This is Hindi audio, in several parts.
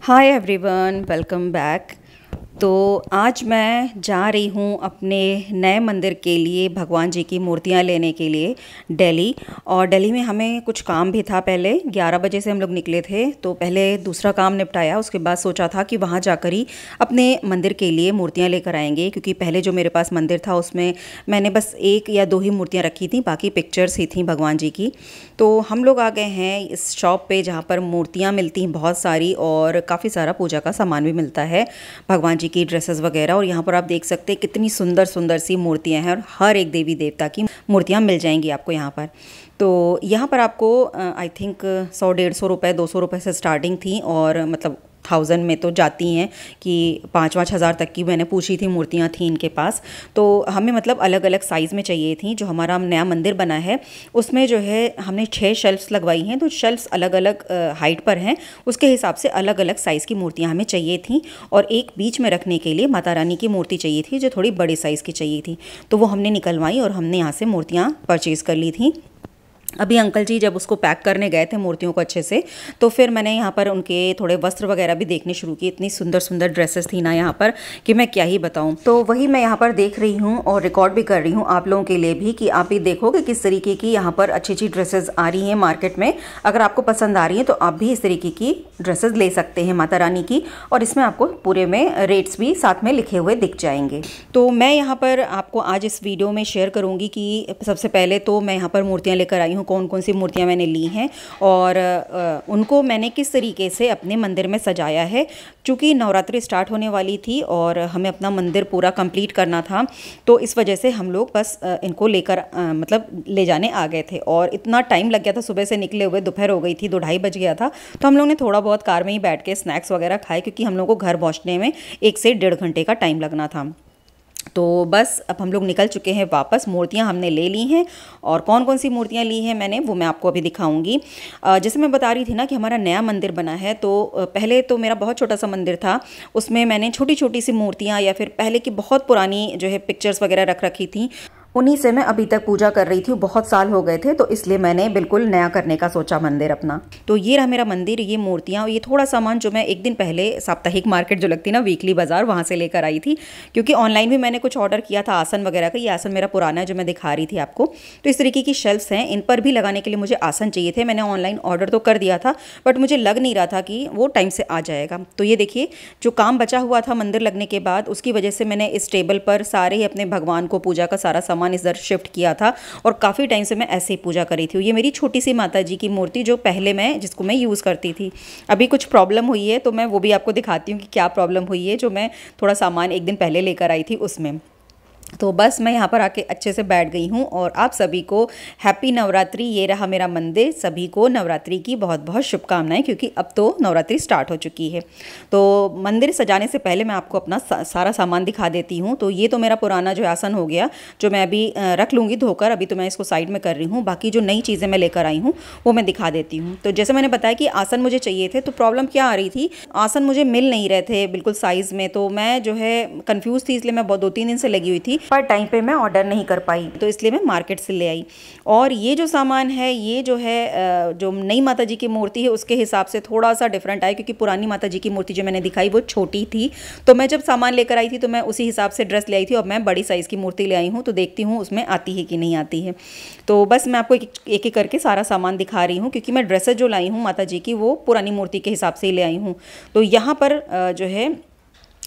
Hi everyone, welcome back. तो आज मैं जा रही हूँ अपने नए मंदिर के लिए भगवान जी की मूर्तियाँ लेने के लिए दिल्ली। और दिल्ली में हमें कुछ काम भी था। पहले 11 बजे से हम लोग निकले थे, तो पहले दूसरा काम निपटाया, उसके बाद सोचा था कि वहाँ जाकर ही अपने मंदिर के लिए मूर्तियाँ लेकर आएंगे। क्योंकि पहले जो मेरे पास मंदिर था उसमें मैंने बस 1 या 2 ही मूर्तियाँ रखी थी, बाकी पिक्चर्स ही थी भगवान जी की। तो हम लोग आ गए हैं इस शॉप पे जहाँ पर मूर्तियाँ मिलती हैं बहुत सारी, और काफ़ी सारा पूजा का सामान भी मिलता है, भगवान जी की ड्रेसेस वगैरह। और यहाँ पर आप देख सकते हैं कितनी सुंदर सुंदर सी मूर्तियाँ हैं, और हर एक देवी देवता की मूर्तियाँ मिल जाएंगी आपको यहाँ पर। तो यहाँ पर आपको आई थिंक 100-150 रुपये 200 रुपये से स्टार्टिंग थी, और मतलब 1000 में तो जाती हैं कि 5-5 हज़ार तक की मैंने पूछी थी मूर्तियाँ थी इनके पास। तो हमें मतलब अलग अलग साइज़ में चाहिए थी। जो हमारा नया मंदिर बना है उसमें जो है हमने 6 शेल्फ्स लगवाई हैं, तो शेल्फ्स अलग अलग हाइट पर हैं, उसके हिसाब से अलग अलग साइज़ की मूर्तियाँ हमें चाहिए थी। और एक बीच में रखने के लिए माता रानी की मूर्ति चाहिए थी, जो थोड़ी बड़े साइज़ की चाहिए थी। तो वो हमने निकलवाई और हमने यहाँ से मूर्तियाँ परचेज़ कर ली थी। अभी अंकल जी जब उसको पैक करने गए थे मूर्तियों को अच्छे से, तो फिर मैंने यहाँ पर उनके थोड़े वस्त्र वगैरह भी देखने शुरू किए। इतनी सुंदर सुंदर ड्रेसेस थी ना यहाँ पर कि मैं क्या ही बताऊँ। तो वही मैं यहाँ पर देख रही हूँ और रिकॉर्ड भी कर रही हूँ आप लोगों के लिए भी, कि आप भी देखोगे किस तरीके की यहाँ पर अच्छी अच्छी ड्रेसेस आ रही हैं मार्केट में। अगर आपको पसंद आ रही हैं तो आप भी इस तरीके की ड्रेसेस ले सकते हैं माता रानी की, और इसमें आपको पूरे में रेट्स भी साथ में लिखे हुए दिख जाएंगे। तो मैं यहाँ पर आपको आज इस वीडियो में शेयर करूँगी कि सबसे पहले तो मैं यहाँ पर मूर्तियाँ लेकर आई हूँ, कौन कौन सी मूर्तियाँ मैंने ली हैं, और उनको मैंने किस तरीके से अपने मंदिर में सजाया है। चूँकि नवरात्रि स्टार्ट होने वाली थी और हमें अपना मंदिर पूरा कंप्लीट करना था, तो इस वजह से हम लोग बस इनको लेकर मतलब ले जाने आ गए थे। और इतना टाइम लग गया था, सुबह से निकले हुए दोपहर हो गई थी, 2-2:30 बज गया था। तो हम लोग ने थोड़ा बहुत कार में ही बैठ के स्नैक्स वगैरह खाए, क्योंकि हम लोग को घर पहुँचने में 1 से 1.5 घंटे का टाइम लगना था। तो बस अब हम लोग निकल चुके हैं वापस। मूर्तियां हमने ले ली हैं, और कौन कौन सी मूर्तियां ली हैं मैंने वो मैं आपको अभी दिखाऊंगी। जैसे मैं बता रही थी ना कि हमारा नया मंदिर बना है, तो पहले तो मेरा बहुत छोटा सा मंदिर था, उसमें मैंने छोटी छोटी सी मूर्तियां या फिर पहले की बहुत पुरानी जो है पिक्चर्स वगैरह रख रखी थी, उन्हीं से मैं अभी तक पूजा कर रही थी। बहुत साल हो गए थे, तो इसलिए मैंने बिल्कुल नया करने का सोचा मंदिर अपना। तो ये रहा मेरा मंदिर, ये मूर्तियाँ और ये थोड़ा सामान जो मैं एक दिन पहले साप्ताहिक मार्केट जो लगती ना, वीकली बाजार, वहाँ से लेकर आई थी। क्योंकि ऑनलाइन भी मैंने कुछ ऑर्डर किया था आसन वगैरह का। ये आसन मेरा पुराना है जो मैं दिखा रही थी आपको। तो इस तरीके की शेल्फ्स हैं, इन पर भी लगाने के लिए मुझे आसन चाहिए थे। मैंने ऑनलाइन ऑर्डर तो कर दिया था, बट मुझे लग नहीं रहा था कि वो टाइम से आ जाएगा। तो ये देखिए, जो काम बचा हुआ था मंदिर लगने के बाद, उसकी वजह से मैंने इस टेबल पर सारे ही अपने भगवान को पूजा का सारा सामान इधर शिफ्ट किया था, और काफ़ी टाइम से मैं ऐसे ही पूजा करी थी। ये मेरी छोटी सी माता जी की मूर्ति जो पहले जिसको मैं यूज़ करती थी। अभी कुछ प्रॉब्लम हुई है, तो मैं वो भी आपको दिखाती हूँ कि क्या प्रॉब्लम हुई है, जो मैं थोड़ा सामान एक दिन पहले लेकर आई थी उसमें। तो बस मैं यहाँ पर आके अच्छे से बैठ गई हूँ, और आप सभी को हैप्पी नवरात्रि। ये रहा मेरा मंदिर। सभी को नवरात्रि की बहुत बहुत शुभकामनाएं, क्योंकि अब तो नवरात्रि स्टार्ट हो चुकी है। तो मंदिर सजाने से पहले मैं आपको अपना सारा सामान दिखा देती हूँ। तो ये तो मेरा पुराना जो आसन हो गया, जो मैं अभी रख लूँगी धोकर। अभी तो मैं इसको साइड में कर रही हूँ। बाकी जो नई चीज़ें मैं लेकर आई हूँ वो मैं दिखा देती हूँ। तो जैसे मैंने बताया कि आसन मुझे चाहिए थे, तो प्रॉब्लम क्या आ रही थी, आसन मुझे मिल नहीं रहे थे बिल्कुल साइज़ में। तो मैं जो है कन्फ्यूज़ थी, इसलिए मैं 2-3 दिन से लगी हुई थी, पर टाइम पे मैं ऑर्डर नहीं कर पाई, तो इसलिए मैं मार्केट से ले आई। और ये जो सामान है, ये जो है जो नई माता जी की मूर्ति है उसके हिसाब से थोड़ा सा डिफरेंट आया, क्योंकि पुरानी माता जी की मूर्ति जो मैंने दिखाई वो छोटी थी। तो मैं जब सामान लेकर आई थी तो मैं उसी हिसाब से ड्रेस ले आई थी, और मैं बड़ी साइज़ की मूर्ति ले आई हूँ। तो देखती हूँ उसमें आती है कि नहीं आती है। तो बस मैं आपको एक एक करके सारा सामान दिखा रही हूँ, क्योंकि मैं ड्रेसेस जो लाई हूँ माता जी की वो पुरानी मूर्ति के हिसाब से ही ले आई हूँ। तो यहाँ पर जो है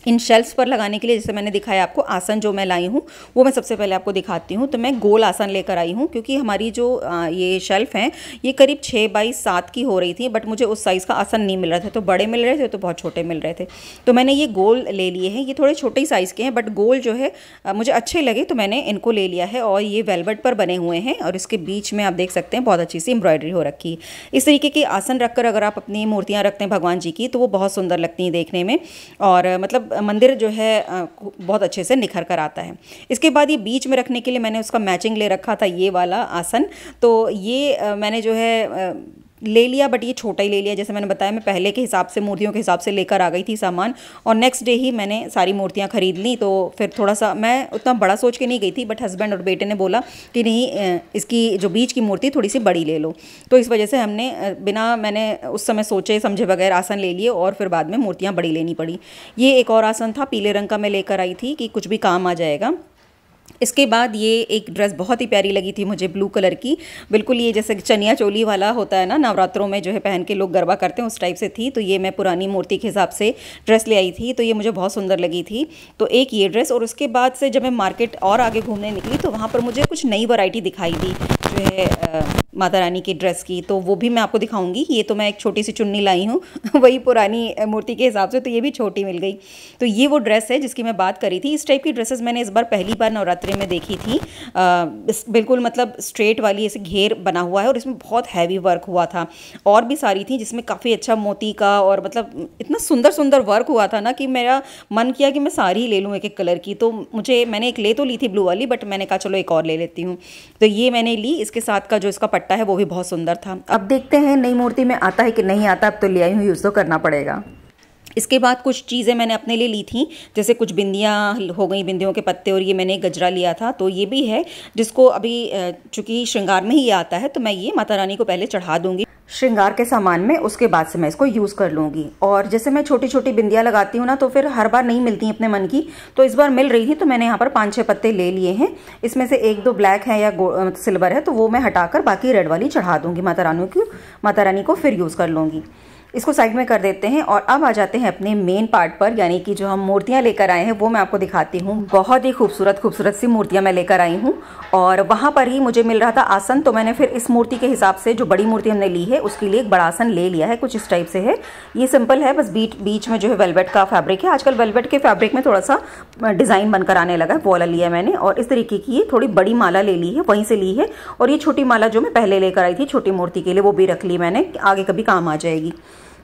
इन शेल्फ्स पर लगाने के लिए, जैसे मैंने दिखाया आपको आसन जो मैं लाई हूँ, वो मैं सबसे पहले आपको दिखाती हूँ। तो मैं गोल आसन लेकर आई हूँ, क्योंकि हमारी जो ये शेल्फ हैं ये करीब 6x7 की हो रही थी, बट मुझे उस साइज़ का आसन नहीं मिल रहा था। तो बड़े मिल रहे थे तो बहुत छोटे मिल रहे थे, तो मैंने ये गोल ले लिए हैं। ये थोड़े छोटे ही साइज़ के हैं, बट गोल जो है मुझे अच्छे लगे, तो मैंने इनको ले लिया है। और ये वेलवेट पर बने हुए हैं, और इसके बीच में आप देख सकते हैं बहुत अच्छी सी एम्ब्रॉयडरी हो रखी है। इस तरीके के आसन रखकर अगर आप अपनी मूर्तियाँ रखते हैं भगवान जी की, तो वो बहुत सुंदर लगती हैं देखने में, और मतलब मंदिर जो है बहुत अच्छे से निखर कर आता है। इसके बाद ये बीच में रखने के लिए मैंने उसका मैचिंग ले रखा था, ये वाला आसन। तो ये मैंने जो है ले लिया, बट ये छोटा ही ले लिया। जैसे मैंने बताया, मैं पहले के हिसाब से मूर्तियों के हिसाब से लेकर आ गई थी सामान, और नेक्स्ट डे ही मैंने सारी मूर्तियाँ खरीद ली। तो फिर थोड़ा सा मैं उतना बड़ा सोच के नहीं गई थी, बट हस्बैंड और बेटे ने बोला कि नहीं, इसकी जो बीच की मूर्ति थोड़ी सी बड़ी ले लो। तो इस वजह से हमने मैंने उस समय सोचे समझे बगैर आसन ले लिए, और फिर बाद में मूर्तियाँ बड़ी लेनी पड़ी। ये एक और आसन था, पीले रंग का मैं लेकर आई थी कि कुछ भी काम आ जाएगा। इसके बाद ये एक ड्रेस बहुत ही प्यारी लगी थी मुझे, ब्लू कलर की, बिल्कुल ये जैसे चनिया चोली वाला होता है ना, नवरात्रों में जो है पहन के लोग गरबा करते हैं, उस टाइप से थी। तो ये मैं पुरानी मूर्ति के हिसाब से ड्रेस ले आई थी, तो ये मुझे बहुत सुंदर लगी थी। तो एक ये ड्रेस, और उसके बाद से जब मैं मार्केट और आगे घूमने निकली तो वहाँ पर मुझे कुछ नई वैरायटी दिखाई दी जो है माता रानी की ड्रेस की, तो वो भी मैं आपको दिखाऊंगी। ये तो मैं एक छोटी सी चुन्नी लाई हूँ वही पुरानी मूर्ति के हिसाब से, तो ये भी छोटी मिल गई। तो ये वो ड्रेस है जिसकी मैं बात करी थी। इस टाइप की ड्रेसेस मैंने इस बार पहली बार नवरात्रि में देखी थी। बिल्कुल मतलब स्ट्रेट वाली ऐसे घेर बना हुआ है, और इसमें बहुत हैवी वर्क हुआ था। और भी सारी थी जिसमें काफ़ी अच्छा मोती का, और मतलब इतना सुंदर सुंदर वर्क हुआ था ना कि मेरा मन किया कि मैं सारी ही ले लूँ एक एक कलर की। तो मैंने एक ले तो ली थी ब्लू वाली, बट मैंने कहा चलो एक और ले लेती हूँ। तो ये मैंने ली। इसके साथ का जो इसका पट्टा है वो भी बहुत सुंदर था। अब देखते हैं नई मूर्ति में आता है कि नहीं आता। अब तो ले आई हूँ, यूज़ तो करना पड़ेगा। इसके बाद कुछ चीज़ें मैंने अपने लिए ली थी, जैसे कुछ बिंदियाँ हो गई, बिंदियों के पत्ते, और ये मैंने गजरा लिया था। तो ये भी है जिसको अभी चूँकि श्रृंगार में ही आता है, तो मैं ये माता रानी को पहले चढ़ा दूंगी श्रृंगार के सामान में, उसके बाद से मैं इसको यूज़ कर लूँगी। और जैसे मैं छोटी छोटी बिंदियाँ लगाती हूँ ना, तो फिर हर बार नहीं मिलती अपने मन की, तो इस बार मिल रही थी, तो मैंने यहाँ पर 5-6 पत्ते ले लिए हैं। इसमें से 1-2 ब्लैक है या सिल्वर है, तो वो मैं हटाकर बाकी रेड वाली चढ़ा दूँगी माता रानी को फिर यूज़ कर लूँगी। इसको साइड में कर देते हैं, और अब आ जाते हैं अपने मेन पार्ट पर, यानी कि जो हम मूर्तियां लेकर आए हैं वो मैं आपको दिखाती हूँ। बहुत ही खूबसूरत सी मूर्तियां मैं लेकर आई हूँ, और वहाँ पर ही मुझे मिल रहा था आसन। तो मैंने फिर इस मूर्ति के हिसाब से, जो बड़ी मूर्ति हमने ली है उसके लिए एक बड़ा आसन ले लिया है। कुछ इस टाइप से है, ये सिंपल है, बस बीच में जो है वेलवेट का फैब्रिक है। आजकल वेलवेट के फैब्रिक में थोड़ा सा डिज़ाइन बनकर आने लगा है, वो वाला लिया मैंने। और इस तरीके की ये थोड़ी बड़ी माला ले ली है, वहीं से ली है। और ये छोटी माला जो मैं पहले लेकर आई थी छोटी मूर्ति के लिए, वो भी रख ली मैंने, आगे कभी काम आ जाएगी।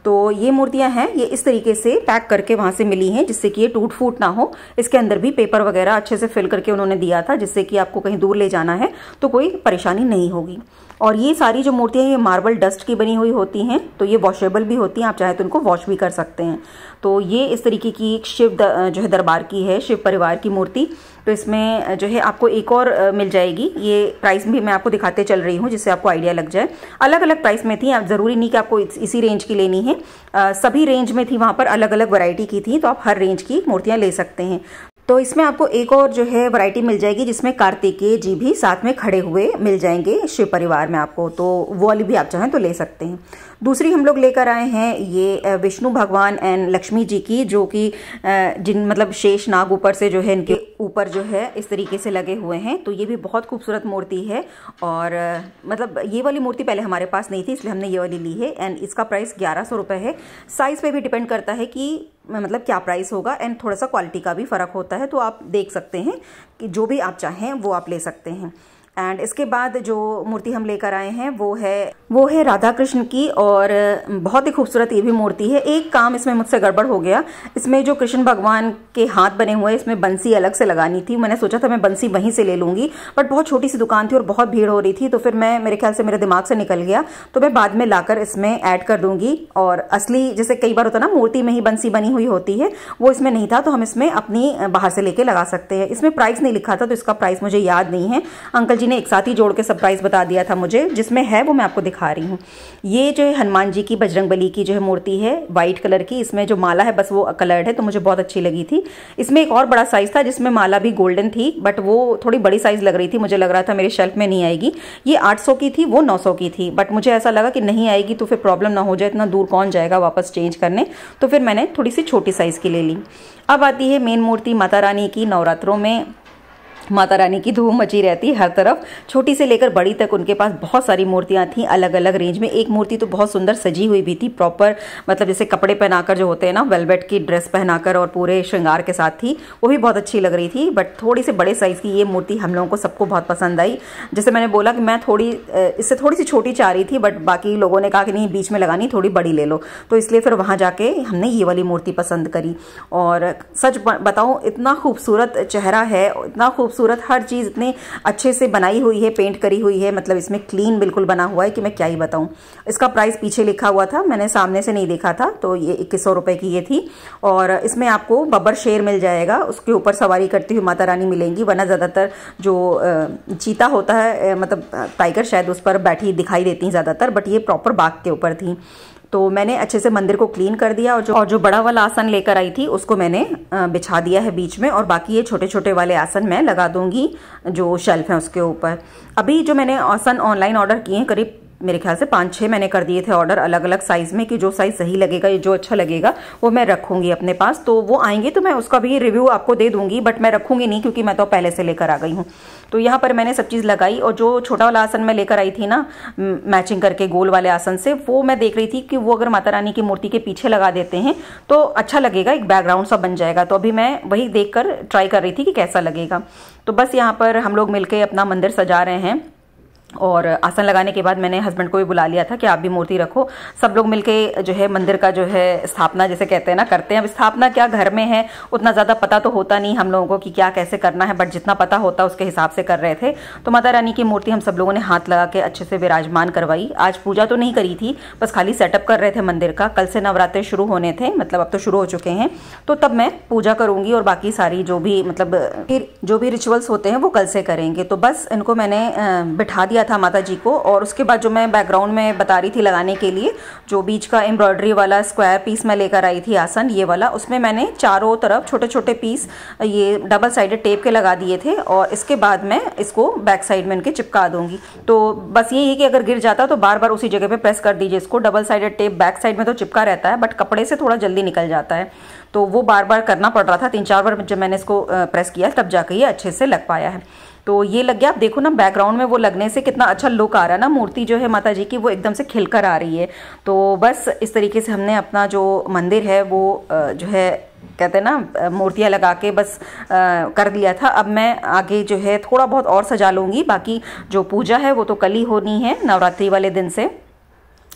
तो ये मूर्तियां हैं, ये इस तरीके से पैक करके वहां से मिली हैं, जिससे कि ये टूट फूट ना हो। इसके अंदर भी पेपर वगैरह अच्छे से फिल करके उन्होंने दिया था, जिससे कि आपको कहीं दूर ले जाना है तो कोई परेशानी नहीं होगी। और ये सारी जो मूर्तियां ये मार्बल डस्ट की बनी हुई होती हैं, तो ये वॉशेबल भी होती हैं, आप चाहे तो उनको वॉश भी कर सकते हैं। तो ये इस तरीके की एक शिव जो है दरबार की है, शिव परिवार की मूर्ति। तो इसमें जो है आपको एक और मिल जाएगी। ये प्राइस भी मैं आपको दिखाते चल रही हूँ, जिससे आपको आइडिया लग जाए। अलग अलग प्राइस में थी, आप ज़रूरी नहीं कि आपको इसी रेंज की लेनी है, सभी रेंज में थी। वहाँ पर अलग अलग वैरायटी की थी, तो आप हर रेंज की मूर्तियाँ ले सकते हैं। तो इसमें आपको एक और जो है वैरायटी मिल जाएगी, जिसमें कार्तिकेय जी भी साथ में खड़े हुए मिल जाएंगे शिव परिवार में आपको, तो वो वाली भी आप चाहें तो ले सकते हैं। दूसरी हम लोग लेकर आए हैं ये विष्णु भगवान एंड लक्ष्मी जी की, जो कि मतलब शेष नाग ऊपर से जो है इनके ऊपर जो है इस तरीके से लगे हुए हैं। तो ये भी बहुत खूबसूरत मूर्ति है, और मतलब ये वाली मूर्ति पहले हमारे पास नहीं थी, इसलिए हमने ये वाली ली है। एंड इसका प्राइस 1100 रुपये है। साइज़ पे भी डिपेंड करता है कि मतलब क्या प्राइस होगा, एंड थोड़ा सा क्वालिटी का भी फ़र्क होता है। तो आप देख सकते हैं कि जो भी आप चाहें वो आप ले सकते हैं। एंड इसके बाद जो मूर्ति हम लेकर आए हैं वो है राधा कृष्ण की, और बहुत ही खूबसूरत ये भी मूर्ति है। एक काम इसमें मुझसे गड़बड़ हो गया, इसमें जो कृष्ण भगवान के हाथ बने हुए हैं, इसमें बंसी अलग से लगानी थी। मैंने सोचा था मैं बंसी वहीं से ले लूँगी, बट बहुत छोटी सी दुकान थी और बहुत भीड़ हो रही थी, तो फिर मेरे ख्याल से मेरे दिमाग से निकल गया। तो मैं बाद में लाकर इसमें ऐड कर दूंगी। और असली जैसे कई बार होता है ना, मूर्ति में ही बंसी बनी हुई होती है, वो इसमें नहीं था, तो हम इसमें अपनी बाहर से लेके लगा सकते हैं। इसमें प्राइस नहीं लिखा था, तो इसका प्राइस मुझे याद नहीं है। अंकल जी ने एक साथ ही जोड़ के सब प्राइस बता दिया था मुझे, जिसमें है वो मैं आपको दिखा रही हूँ। ये जो है हनुमान जी की, बजरंगबली की जो है मूर्ति है, वाइट कलर की। इसमें जो माला है बस वो कलर्ड है, तो मुझे बहुत अच्छी लगी थी। इसमें एक और बड़ा साइज था जिसमें माला भी गोल्डन थी, बट वो थोड़ी बड़ी साइज लग रही थी, मुझे लग रहा था मेरे शेल्फ में नहीं आएगी। ये 800 की थी, वो 900 की थी, बट मुझे ऐसा लगा कि नहीं आएगी तो फिर प्रॉब्लम ना हो जाए, इतना दूर कौन जाएगा वापस चेंज करने, तो फिर मैंने थोड़ी सी छोटी साइज की ले ली। अब आती है मेन मूर्ति माता रानी की। नवरात्रों में माता रानी की धूम मची रहती है हर तरफ, छोटी से लेकर बड़ी तक उनके पास बहुत सारी मूर्तियां थी अलग अलग रेंज में। एक मूर्ति तो बहुत सुंदर सजी हुई भी थी, प्रॉपर मतलब जैसे कपड़े पहनाकर जो होते हैं ना, वेलवेट की ड्रेस पहनाकर और पूरे श्रृंगार के साथ थी, वो भी बहुत अच्छी लग रही थी। बट थोड़ी से बड़े साइज़ की ये मूर्ति हम लोगों को सबको बहुत पसंद आई। जैसे मैंने बोला कि मैं इससे थोड़ी सी छोटी चाह रही थी, बट बाकी लोगों ने कहा कि नहीं बीच में लगानी, थोड़ी बड़ी ले लो, तो इसलिए फिर वहाँ जाके हमने ये वाली मूर्ति पसंद करी। और सच बताऊँ, इतना खूबसूरत चेहरा है, इतना खूबसूरत खूबसूरत, हर चीज़ इतने अच्छे से बनाई हुई है, पेंट करी हुई है, मतलब इसमें क्लीन बिल्कुल बना हुआ है कि मैं क्या ही बताऊँ। इसका प्राइस पीछे लिखा हुआ था, मैंने सामने से नहीं देखा था, तो ये 2100 रुपये की ये थी। और इसमें आपको बब्बर शेर मिल जाएगा, उसके ऊपर सवारी करती हुई माता रानी मिलेंगी, वरना ज़्यादातर जो चीता होता है, मतलब टाइगर, शायद उस पर बैठी दिखाई देती हैं ज़्यादातर, बट ये प्रॉपर बाघ के ऊपर थी। तो मैंने अच्छे से मंदिर को क्लीन कर दिया, और जो बड़ा वाला आसन लेकर आई थी उसको मैंने बिछा दिया है बीच में, और बाकी ये छोटे छोटे वाले आसन मैं लगा दूंगी जो शेल्फ है उसके ऊपर। अभी जो मैंने आसन ऑनलाइन ऑर्डर किए हैं, करीब मेरे ख्याल से 5-6 मैंने कर दिए थे ऑर्डर, अलग अलग साइज़ में, कि जो साइज़ सही लगेगा, जो अच्छा लगेगा वो मैं रखूंगी अपने पास। तो वो आएंगे तो मैं उसका भी रिव्यू आपको दे दूंगी, बट मैं रखूंगी नहीं क्योंकि मैं तो पहले से लेकर आ गई हूँ। तो यहाँ पर मैंने सब चीज़ लगाई, और जो छोटा वाला आसन मैं लेकर आई थी ना मैचिंग करके गोल वाले आसन से, वो मैं देख रही थी कि वो अगर माता रानी की मूर्ति के पीछे लगा देते हैं तो अच्छा लगेगा, एक बैकग्राउंड सा बन जाएगा। तो अभी मैं वही देख कर ट्राई कर रही थी कि कैसा लगेगा। तो बस यहाँ पर हम लोग मिलकर अपना मंदिर सजा रहे हैं, और आसन लगाने के बाद मैंने हस्बैंड को भी बुला लिया था कि आप भी मूर्ति रखो। सब लोग मिलके जो है मंदिर का जो है स्थापना जैसे कहते हैं ना, करते हैं। अब स्थापना क्या, घर में है, उतना ज़्यादा पता तो होता नहीं हम लोगों को कि क्या कैसे करना है, बट जितना पता होता उसके हिसाब से कर रहे थे। तो माता रानी की मूर्ति हम सब लोगों ने हाथ लगा के अच्छे से विराजमान करवाई। आज पूजा तो नहीं करी थी, बस खाली सेटअप कर रहे थे मंदिर का। कल से नवरात्रे शुरू होने थे, मतलब अब तो शुरू हो चुके हैं, तो तब मैं पूजा करूँगी, और बाकी सारी जो भी मतलब जो भी रिचुअल्स होते हैं वो कल से करेंगे। तो बस इनको मैंने बिठा दिया था माता जी को, और उसके बाद जो मैं बैकग्राउंड में बता रही थी लगाने के लिए, जो बीच का एम्ब्रॉयडरी वाला स्क्वायर पीस मैं लेकर आई थी आसन, ये वाला, उसमें मैंने चारों तरफ छोटे छोटे पीस ये डबल साइडेड टेप के लगा दिए थे, और इसके बाद मैं इसको बैक साइड में इनके चिपका दूंगी। तो बस यही है कि अगर गिर जाता तो बार बार उसी जगह पे प्रेस कर दीजिए इसको। Double sided tape back side में तो चिपका रहता है, बट कपड़े से थोड़ा जल्दी निकल जाता है, तो वो बार बार करना पड़ रहा था। 3-4 बार जब मैंने इसको प्रेस किया तब जाकर ये अच्छे से लग पाया है। तो ये लग गया। आप देखो ना बैकग्राउंड में वो लगने से कितना अच्छा लुक आ रहा है ना, मूर्ति जो है माता जी की वो एकदम से खिलकर आ रही है। तो बस इस तरीके से हमने अपना जो मंदिर है वो जो है कहते हैं ना मूर्तियाँ लगा के बस कर दिया था। अब मैं आगे जो है थोड़ा बहुत और सजा लूँगी, बाकी जो पूजा है वो तो कल ही होनी है नवरात्रि वाले दिन से।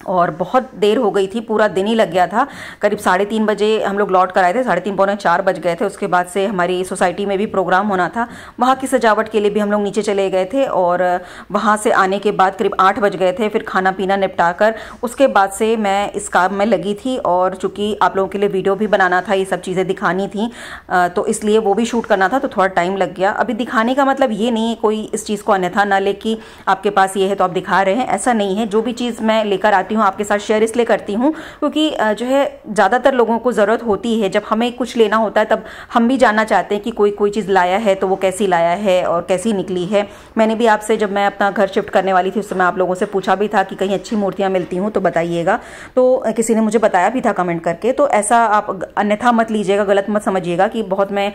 और बहुत देर हो गई थी, पूरा दिन ही लग गया था। करीब 3:30 बजे हम लोग लौट कर आए थे, 3:30 पौने 4 बज गए थे। उसके बाद से हमारी सोसाइटी में भी प्रोग्राम होना था, वहाँ की सजावट के लिए भी हम लोग नीचे चले गए थे, और वहाँ से आने के बाद करीब 8 बज गए थे। फिर खाना पीना निपटा कर उसके बाद से मैं इस काम में लगी थी, और चूँकि आप लोगों के लिए वीडियो भी बनाना था, ये सब चीज़ें दिखानी थी, तो इसलिए वो भी शूट करना था, तो थोड़ा टाइम लग गया। अभी दिखाने का मतलब ये नहीं है कोई इस चीज़ को अन्यथा ना ले कि आपके पास ये है तो आप दिखा रहे हैं, ऐसा नहीं है। जो भी चीज़ मैं लेकर आती हूँ आपके साथ शेयर इसलिए करती हूँ क्योंकि जो है ज़्यादातर लोगों को ज़रूरत होती है, जब हमें कुछ लेना होता है तब हम भी जानना चाहते हैं कि कोई चीज़ लाया है तो वो कैसी लाया है और कैसी निकली है। मैंने भी आपसे जब मैं अपना घर शिफ्ट करने वाली थी उस समय आप लोगों से पूछा भी था कि कहीं अच्छी मूर्तियाँ मिलती हूँ तो बताइएगा, तो किसी ने मुझे बताया भी था कमेंट करके। तो ऐसा आप अन्यथा मत लीजिएगा, गलत मत समझिएगा कि बहुत मैं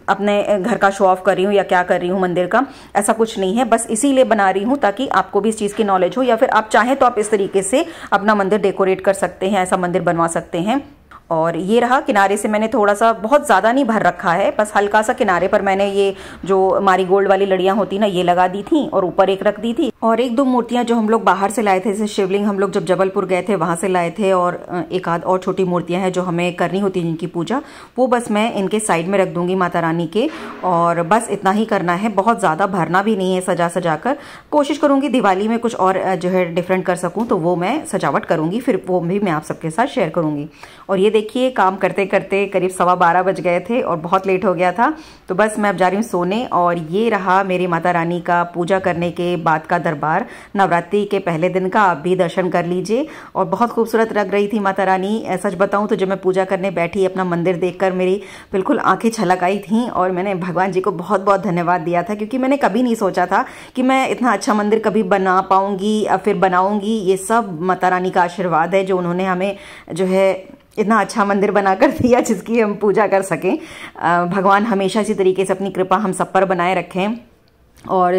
अपने घर का शो ऑफ कर रही हूँ या क्या कर रही हूँ मंदिर का, ऐसा कुछ नहीं है। बस इसीलिए बना रही हूँ ताकि आपको भी इस चीज़ की नॉलेज हो, या फिर आप चाहें तो आप इस तरीके से अपना मंदिर डेकोरेट कर सकते हैं, ऐसा मंदिर बनवा सकते हैं। और ये रहा किनारे से मैंने थोड़ा सा, बहुत ज़्यादा नहीं भर रखा है, बस हल्का सा किनारे पर मैंने ये जो मारीगोल्ड वाली लड़ियाँ होती ना ये लगा दी थी, और ऊपर एक रख दी थी। और 1-2 मूर्तियाँ जो हम लोग बाहर से लाए थे, जैसे शिवलिंग हम लोग जब जबलपुर गए थे वहाँ से लाए थे, और एक आध और छोटी मूर्तियाँ हैं जो हमें करनी होती है जिनकी पूजा, वो बस मैं इनके साइड में रख दूंगी माता रानी के। और बस इतना ही करना है, बहुत ज़्यादा भरना भी नहीं है। सजा कर कोशिश करूँगी दिवाली में कुछ और जो है डिफरेंट कर सकूँ, तो वो मैं सजावट करूँगी, फिर वो भी मैं आप सबके साथ शेयर करूँगी। और ये देखिए काम करते करते करीब 12:15 बज गए थे और बहुत लेट हो गया था, तो बस मैं अब जा रही हूँ सोने। और ये रहा मेरी माता रानी का पूजा करने के बाद का दरबार, नवरात्रि के पहले दिन का। आप भी दर्शन कर लीजिए, और बहुत खूबसूरत लग रही थी माता रानी। सच बताऊँ तो जब मैं पूजा करने बैठी अपना मंदिर देखकर मेरी बिल्कुल आंखें छलक आई थीं, और मैंने भगवान जी को बहुत बहुत धन्यवाद दिया था, क्योंकि मैंने कभी नहीं सोचा था कि मैं इतना अच्छा मंदिर कभी बना पाऊँगी या फिर बनाऊँगी। ये सब माता रानी का आशीर्वाद है जो उन्होंने हमें जो है इतना अच्छा मंदिर बनाकर दिया जिसकी हम पूजा कर सकें। भगवान हमेशा इसी तरीके से अपनी कृपा हम सब पर बनाए रखें, और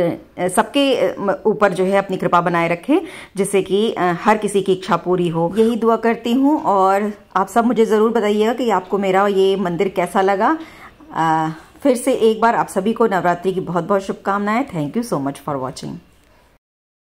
सबके ऊपर जो है अपनी कृपा बनाए रखें, जिससे कि हर किसी की इच्छा पूरी हो। यही दुआ करती हूँ, और आप सब मुझे ज़रूर बताइएगा कि आपको मेरा ये मंदिर कैसा लगा। फिर से एक बार आप सभी को नवरात्रि की बहुत बहुत शुभकामनाएं। Thank you so much for watching.